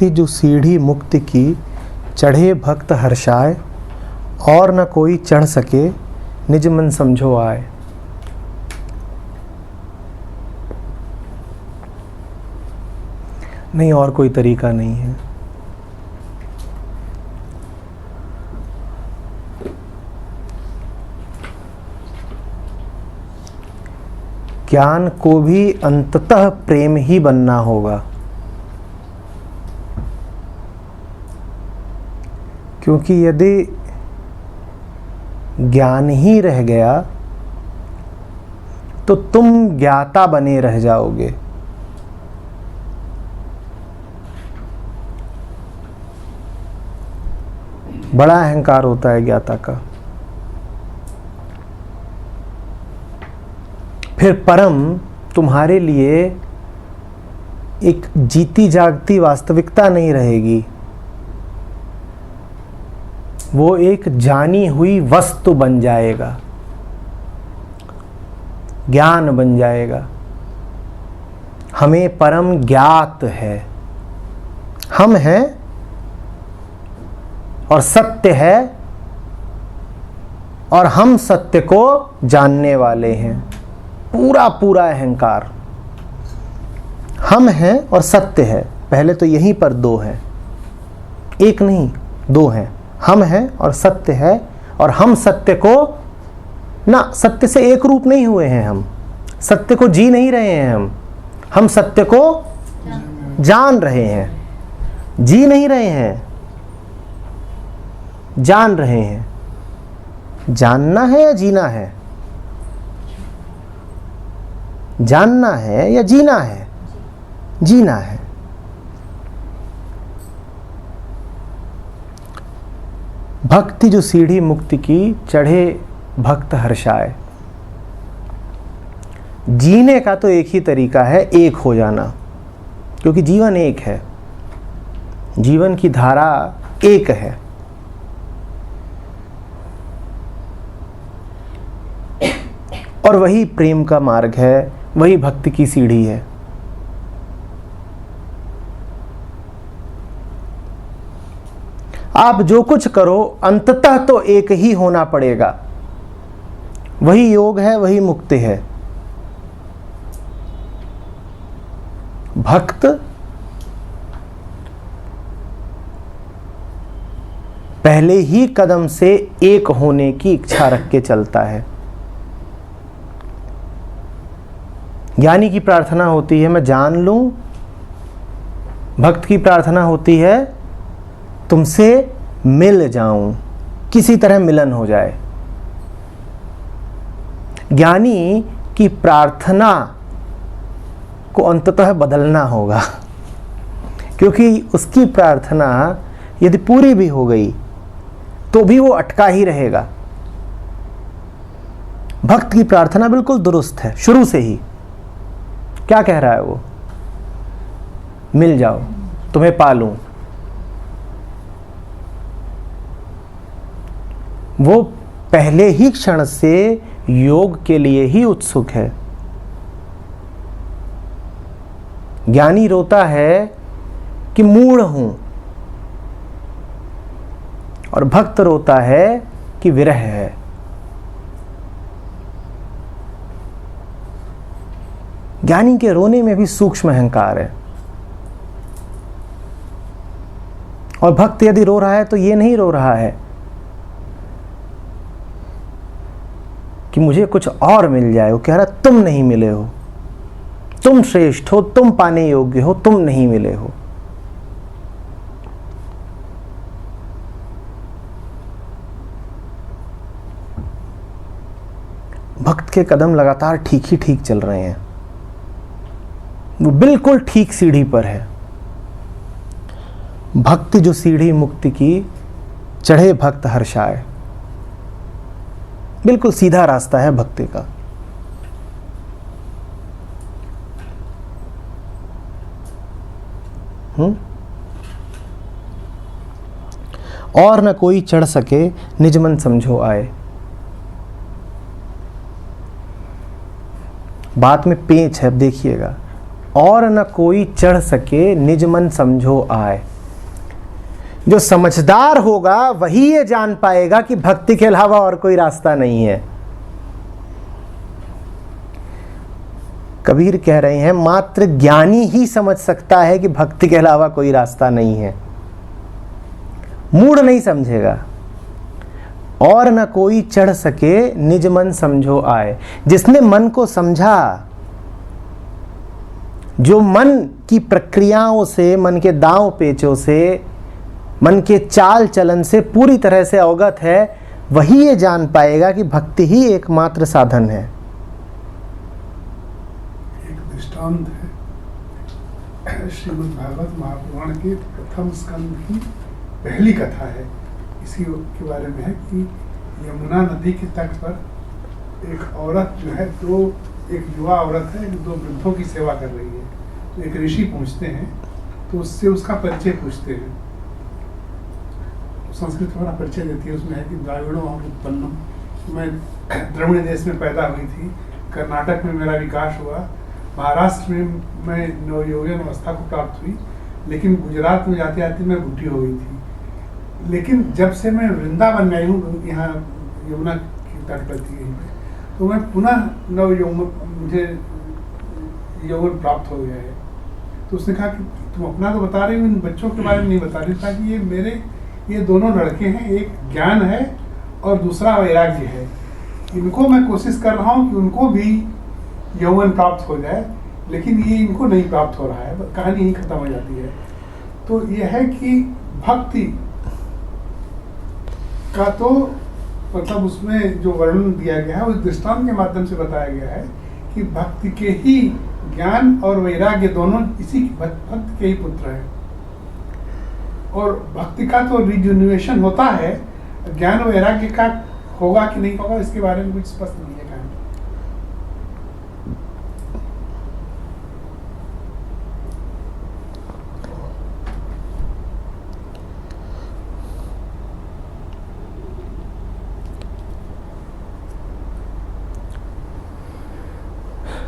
भक्ति जो सीढ़ी मुक्ति की, चढ़े भक्त हर्षाए, और न कोई चढ़ सके, निज मन समझो आए। नहीं, और कोई तरीका नहीं है। ज्ञान को भी अंततः प्रेम ही बनना होगा, क्योंकि यदि ज्ञान ही रह गया तो तुम ज्ञाता बने रह जाओगे। बड़ा अहंकार होता है ज्ञाता का। फिर परम तुम्हारे लिए एक जीती जागती वास्तविकता नहीं रहेगी, वो एक जानी हुई वस्तु बन जाएगा, ज्ञान बन जाएगा। हमें परम ज्ञात है, हम हैं और सत्य है, और हम सत्य को जानने वाले हैं। पूरा पूरा अहंकार, हम हैं और सत्य है। पहले तो यहीं पर दो हैं, एक नहीं दो हैं। हम हैं और सत्य है, और हम सत्य को ना, सत्य से एक रूप नहीं हुए हैं। हम सत्य को जी नहीं रहे हैं, हम सत्य को जान रहे हैं, जी नहीं रहे हैं, जान रहे हैं। जानना है या जीना है? जानना है या जीना है? जीना है। भक्ति जो सीढ़ी मुक्ति की, चढ़े भक्त हर्षाए। जीने का तो एक ही तरीका है, एक हो जाना, क्योंकि जीवन एक है, जीवन की धारा एक है। और वही प्रेम का मार्ग है, वही भक्ति की सीढ़ी है। आप जो कुछ करो अंततः तो एक ही होना पड़ेगा। वही योग है, वही मुक्ति है। भक्त पहले ही कदम से एक होने की इच्छा रख के चलता है। ज्ञानी की प्रार्थना होती है मैं जान लूं, भक्त की प्रार्थना होती है तुमसे मिल जाऊं, किसी तरह मिलन हो जाए। ज्ञानी की प्रार्थना को अंततः बदलना होगा, क्योंकि उसकी प्रार्थना यदि पूरी भी हो गई तो भी वो अटका ही रहेगा। भक्त की प्रार्थना बिल्कुल दुरुस्त है शुरू से ही। क्या कह रहा है वो? मिल जाओ, तुम्हें पालूं। वो पहले ही क्षण से योग के लिए ही उत्सुक है। ज्ञानी रोता है कि मूढ़ हूं, और भक्त रोता है कि विरह है। ज्ञानी के रोने में भी सूक्ष्म अहंकार है। और भक्त यदि रो रहा है तो ये नहीं रो रहा है कि मुझे कुछ और मिल जाए, वो कह रहा तुम नहीं मिले हो, तुम श्रेष्ठ हो, तुम पाने योग्य हो, तुम नहीं मिले हो। भक्त के कदम लगातार ठीक ही ठीक चल रहे हैं, वो बिल्कुल ठीक सीढ़ी पर है। भक्ति जो सीढ़ी मुक्ति की, चढ़े भक्त हर्षाए। बिल्कुल सीधा रास्ता है भक्ति का। और न कोई चढ़ सके, निज मन समझो आए। बात में पेच है, अब देखिएगा। और न कोई चढ़ सके निज मन समझो आए। जो समझदार होगा वही ये जान पाएगा कि भक्ति के अलावा और कोई रास्ता नहीं है। कबीर कह रहे हैं मात्र ज्ञानी ही समझ सकता है कि भक्ति के अलावा कोई रास्ता नहीं है, मूढ़ नहीं समझेगा। और न कोई चढ़ सके निज मन समझो आए। जिसने मन को समझा, जो मन की प्रक्रियाओं से, मन के दांव पेचों से, मन के चाल चलन से पूरी तरह से अवगत है, वही ये जान पाएगा कि भक्ति ही एकमात्र साधन है। एक दृष्टांत है, श्रीमद् भागवत महापुराण के प्रथम स्कंद की पहली कथा है। इसी के बारे में है कि यमुना नदी के तट पर एक औरत जो है, एक युवा औरत है जो 2 वृद्धों की सेवा कर रही है। तो एक ऋषि पहुंचते हैं तो उससे उसका परिचय पूछते हैं। संस्कृत थोड़ा परिचय देती है, उसमें है कि द्राविड़ों और उत्पन्नम, मैं द्रविड़ देश में पैदा हुई थी, कर्नाटक में मेरा विकास हुआ, महाराष्ट्र में मैं नवयौवन अवस्था को प्राप्त हुई, लेकिन गुजरात में जाते जाते मैं बूढ़ी हो गई थी। लेकिन जब से मैं वृंदावन आई हूँ, यहाँ यमुना की तट पर थी यहीं पे, तो मैं पुनः मुझे यौवन प्राप्त हो गया है। तो उसने कहा कि तुम अपना तो बता रही हो, इन बच्चों के बारे में नहीं बता रही। था कि ये दोनों लड़के हैं, एक ज्ञान है और दूसरा वैराग्य है। इनको मैं कोशिश कर रहा हूँ कि उनको भी यौवन प्राप्त हो जाए, लेकिन ये इनको नहीं प्राप्त हो रहा है, कहानी यही खत्म हो जाती है। तो यह है कि भक्ति का तो मतलब उसमें जो वर्णन दिया गया है, उस दृष्टांत के माध्यम से बताया गया है कि भक्ति के ही ज्ञान और वैराग्य दोनों इसी भक्त के ही पुत्र हैं। और भक्ति का तो रिजुनिवेशन होता है, ज्ञान वैराग्य का होगा कि नहीं होगा इसके बारे में कुछ स्पष्ट नहीं है कहानी।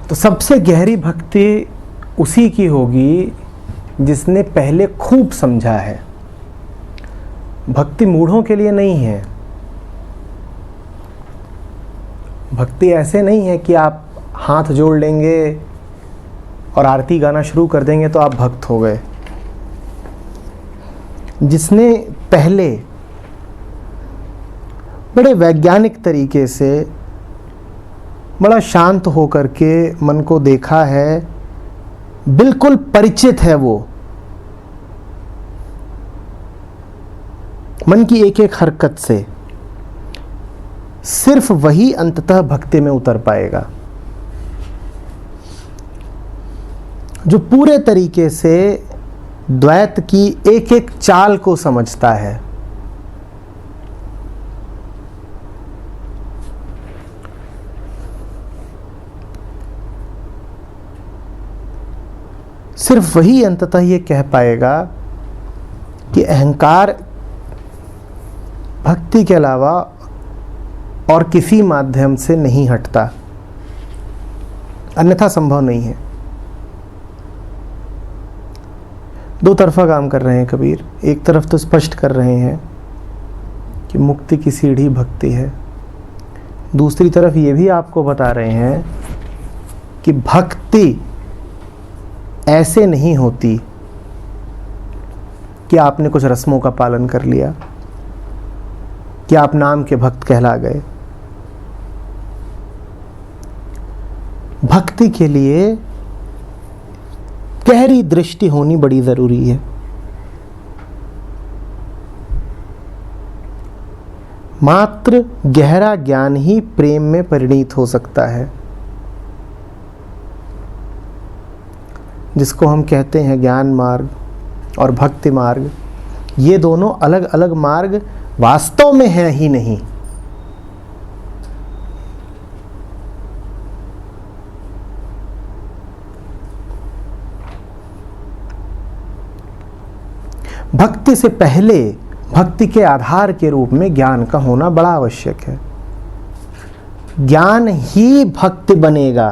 तो सबसे गहरी भक्ति उसी की होगी जिसने पहले खूब समझा है। भक्ति मूढ़ों के लिए नहीं है। भक्ति ऐसे नहीं है कि आप हाथ जोड़ लेंगे और आरती गाना शुरू कर देंगे तो आप भक्त हो गए। जिसने पहले बड़े वैज्ञानिक तरीके से बड़ा शांत होकर के मन को देखा है, बिल्कुल परिचित है वो मन की एक एक हरकत से, सिर्फ वही अंततः भक्ति में उतर पाएगा। जो पूरे तरीके से द्वैत की एक एक चाल को समझता है, सिर्फ वही अंततः ये कह पाएगा कि अहंकार भक्ति के अलावा और किसी माध्यम से नहीं हटता, अन्यथा संभव नहीं है। दो तरफा काम कर रहे हैं कबीर। एक तरफ तो स्पष्ट कर रहे हैं कि मुक्ति की सीढ़ी भक्ति है, दूसरी तरफ ये भी आपको बता रहे हैं कि भक्ति ऐसे नहीं होती कि आपने कुछ रस्मों का पालन कर लिया, कि आप नाम के भक्त कहला गए। भक्ति के लिए गहरी दृष्टि होनी बड़ी जरूरी है। मात्र गहरा ज्ञान ही प्रेम में परिणत हो सकता है, जिसको हम कहते हैं ज्ञान मार्ग और भक्ति मार्ग। ये दोनों अलग अलग मार्ग वास्तव में हैं ही नहीं। भक्ति से पहले भक्ति के आधार के रूप में ज्ञान का होना बड़ा आवश्यक है। ज्ञान ही भक्ति बनेगा,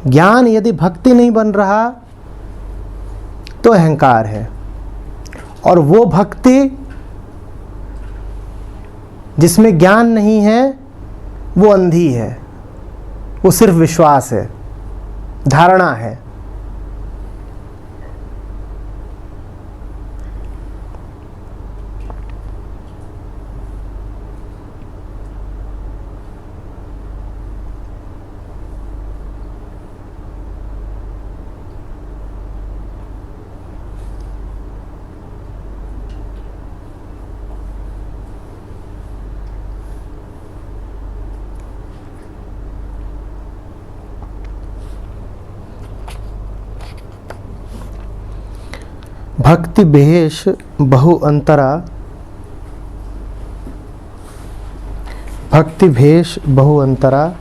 ज्ञान यदि भक्ति नहीं बन रहा तो अहंकार है, और वो भक्ति जिसमें ज्ञान नहीं है वो अंधी है, वो सिर्फ विश्वास है, धारणा है। भक्ति भेष बहु अंतरा, भक्ति भेष बहु अंतरा,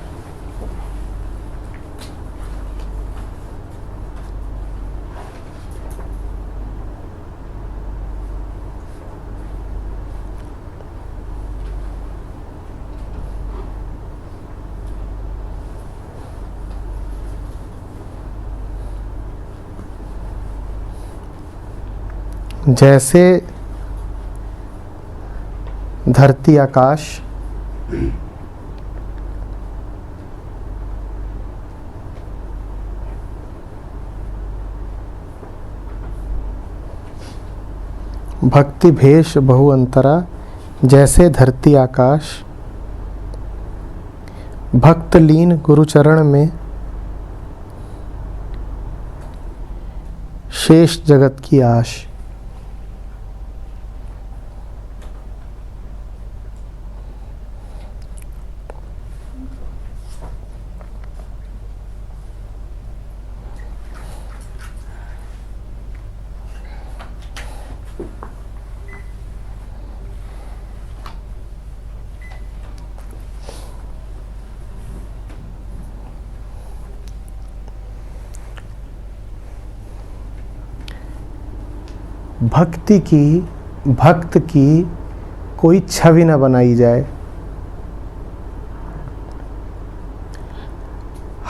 जैसे धरती आकाश, भक्ति भेष बहु अंतरा, जैसे धरती आकाश, भक्त लीन गुरुचरण में, शेष जगत की आश। भक्त की कोई छवि न बनाई जाए।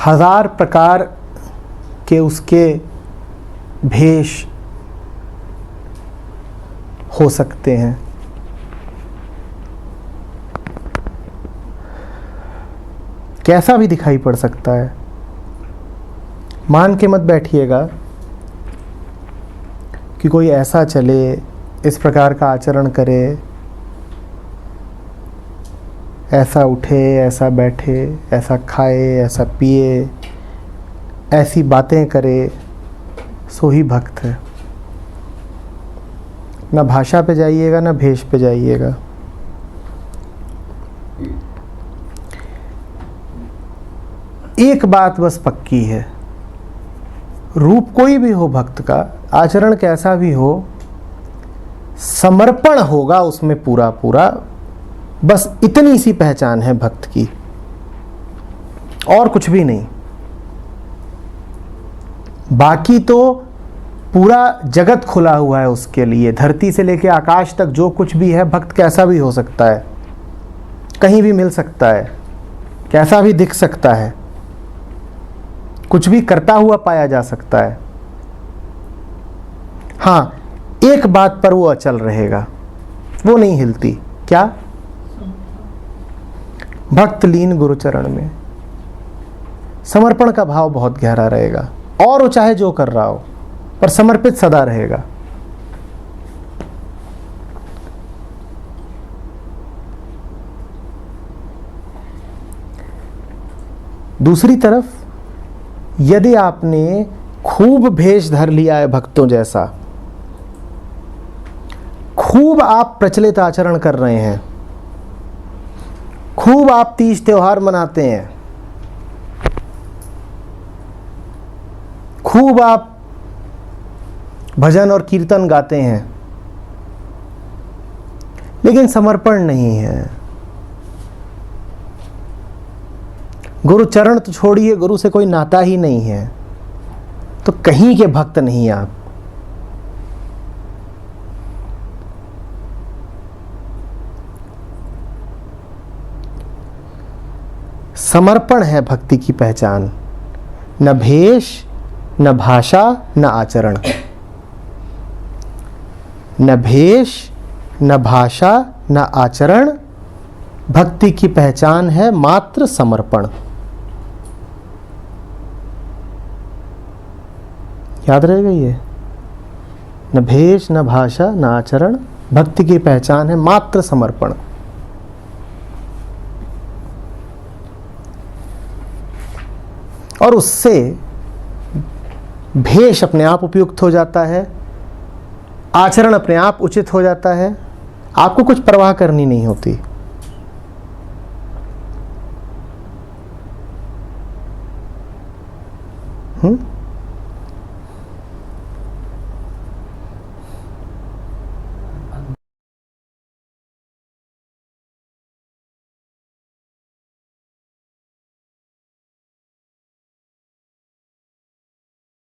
हजार प्रकार के उसके भेष हो सकते हैं, कैसा भी दिखाई पड़ सकता है। मान के मत बैठिएगा कि कोई ऐसा चले, इस प्रकार का आचरण करे, ऐसा उठे, ऐसा बैठे, ऐसा खाए, ऐसा पिए, ऐसी बातें करे, सो ही भक्त है। ना भाषा पे जाइएगा, ना भेष पे जाइएगा। एक बात बस पक्की है, रूप कोई भी हो भक्त का, आचरण कैसा भी हो, समर्पण होगा उसमें पूरा पूरा। बस इतनी सी पहचान है भक्त की, और कुछ भी नहीं। बाकी तो पूरा जगत खुला हुआ है उसके लिए, धरती से लेकर आकाश तक जो कुछ भी है, भक्त कैसा भी हो सकता है, कहीं भी मिल सकता है, कैसा भी दिख सकता है, कुछ भी करता हुआ पाया जा सकता है। हाँ, एक बात पर वो अचल रहेगा, वो नहीं हिलती। क्या? भक्त लीन गुरुचरण में समर्पण का भाव बहुत गहरा रहेगा, और वो चाहे जो कर रहा हो, पर समर्पित सदा रहेगा। दूसरी तरफ यदि आपने खूब भेष धर लिया है भक्तों जैसा, खूब आप प्रचलित आचरण कर रहे हैं, खूब आप तीज त्योहार मनाते हैं, खूब आप भजन और कीर्तन गाते हैं, लेकिन समर्पण नहीं है। गुरु चरण तो छोड़िए, गुरु से कोई नाता ही नहीं है, तो कहीं के भक्त नहीं आप। समर्पण है भक्ति की पहचान। न भेष, न भाषा, न आचरण। न भेष, न भाषा, न आचरण। भक्ति की पहचान है मात्र समर्पण। याद रहेगा ये, न भेष, न भाषा, न आचरण। भक्ति की पहचान है मात्र समर्पण। और उससे भेष अपने आप उपयुक्त हो जाता है, आचरण अपने आप उचित हो जाता है, आपको कुछ परवाह करनी नहीं होती।